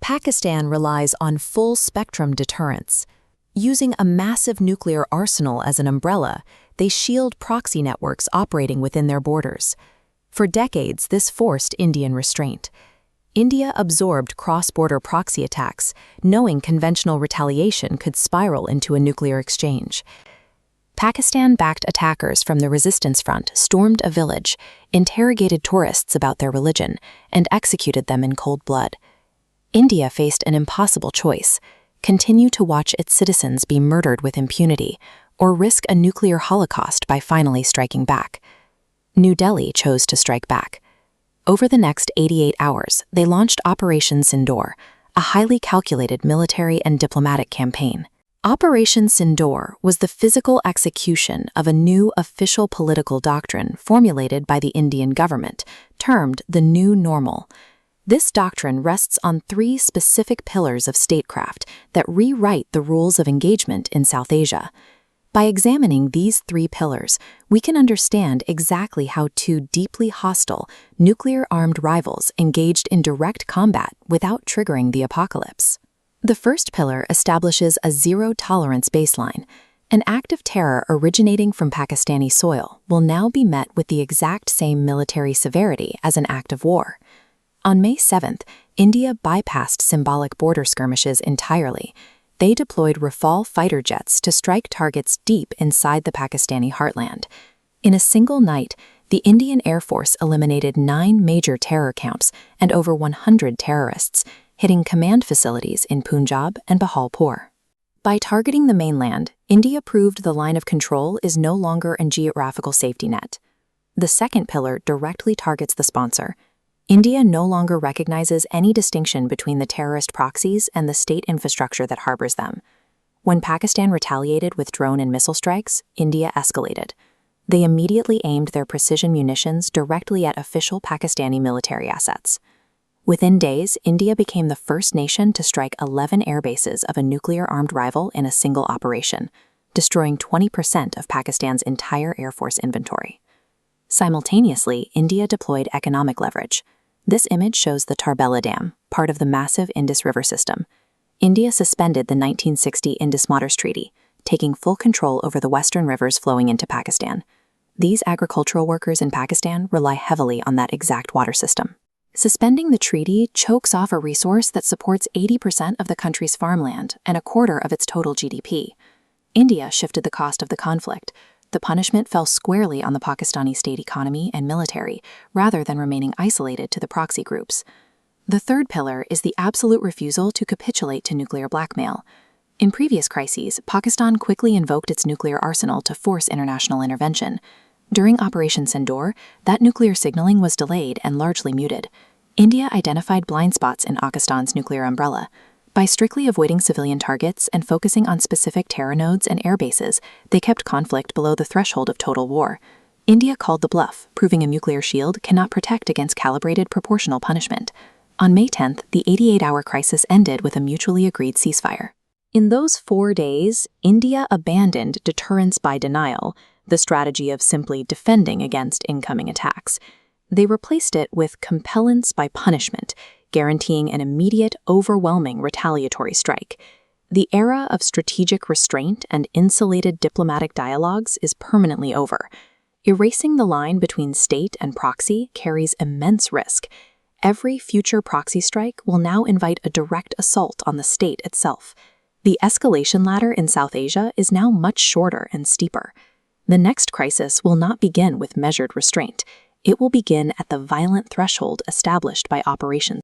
Pakistan relies on full-spectrum deterrence. Using a massive nuclear arsenal as an umbrella, they shield proxy networks operating within their borders. For decades, this forced Indian restraint. India absorbed cross-border proxy attacks, knowing conventional retaliation could spiral into a nuclear exchange. Pakistan-backed attackers from the resistance front stormed a village, interrogated tourists about their religion, and executed them in cold blood. India faced an impossible choice: continue to watch its citizens be murdered with impunity, or risk a nuclear holocaust by finally striking back. New Delhi chose to strike back. Over the next 88 hours, they launched Operation Sindur, a highly calculated military and diplomatic campaign. Operation Sindur was the physical execution of a new official political doctrine formulated by the Indian government, termed the New Normal. This doctrine rests on three specific pillars of statecraft that rewrite the rules of engagement in South Asia. By examining these three pillars, we can understand exactly how two deeply hostile, nuclear-armed rivals engaged in direct combat without triggering the apocalypse. The first pillar establishes a zero-tolerance baseline. An act of terror originating from Pakistani soil will now be met with the exact same military severity as an act of war. On May 7th, India bypassed symbolic border skirmishes entirely. They deployed Rafale fighter jets to strike targets deep inside the Pakistani heartland. In a single night, the Indian Air Force eliminated 9 major terror counts and over 100 terrorists, hitting command facilities in Punjab and Bahawalpur. By targeting the mainland, India proved the line of control is no longer a geographical safety net. The second pillar directly targets the sponsor. India no longer recognizes any distinction between the terrorist proxies and the state infrastructure that harbors them. When Pakistan retaliated with drone and missile strikes, India escalated. They immediately aimed their precision munitions directly at official Pakistani military assets. Within days, India became the first nation to strike 11 airbases of a nuclear-armed rival in a single operation, destroying 20% of Pakistan's entire Air Force inventory. Simultaneously, India deployed economic leverage. This image shows the Tarbela Dam, part of the massive Indus River system. India suspended the 1960 Indus-Madras Treaty, taking full control over the western rivers flowing into Pakistan. These agricultural workers in Pakistan rely heavily on that exact water system. Suspending the treaty chokes off a resource that supports 80% of the country's farmland and a quarter of its total GDP. India shifted the cost of the conflict. The punishment fell squarely on the Pakistani state economy and military, rather than remaining isolated to the proxy groups. The third pillar is the absolute refusal to capitulate to nuclear blackmail. In previous crises, Pakistan quickly invoked its nuclear arsenal to force international intervention. During Operation Sindur, that nuclear signaling was delayed and largely muted. India identified blind spots in Pakistan's nuclear umbrella. By strictly avoiding civilian targets and focusing on specific terror nodes and air bases, they kept conflict below the threshold of total war. India called the bluff, proving a nuclear shield cannot protect against calibrated proportional punishment. On May 10th, the 88-hour crisis ended with a mutually agreed ceasefire. In those 4 days, India abandoned deterrence by denial, the strategy of simply defending against incoming attacks. They replaced it with compellence by punishment, guaranteeing an immediate, overwhelming retaliatory strike. The era of strategic restraint and insulated diplomatic dialogues is permanently over. Erasing the line between state and proxy carries immense risk. Every future proxy strike will now invite a direct assault on the state itself. The escalation ladder in South Asia is now much shorter and steeper. The next crisis will not begin with measured restraint. It will begin at the violent threshold established by Operation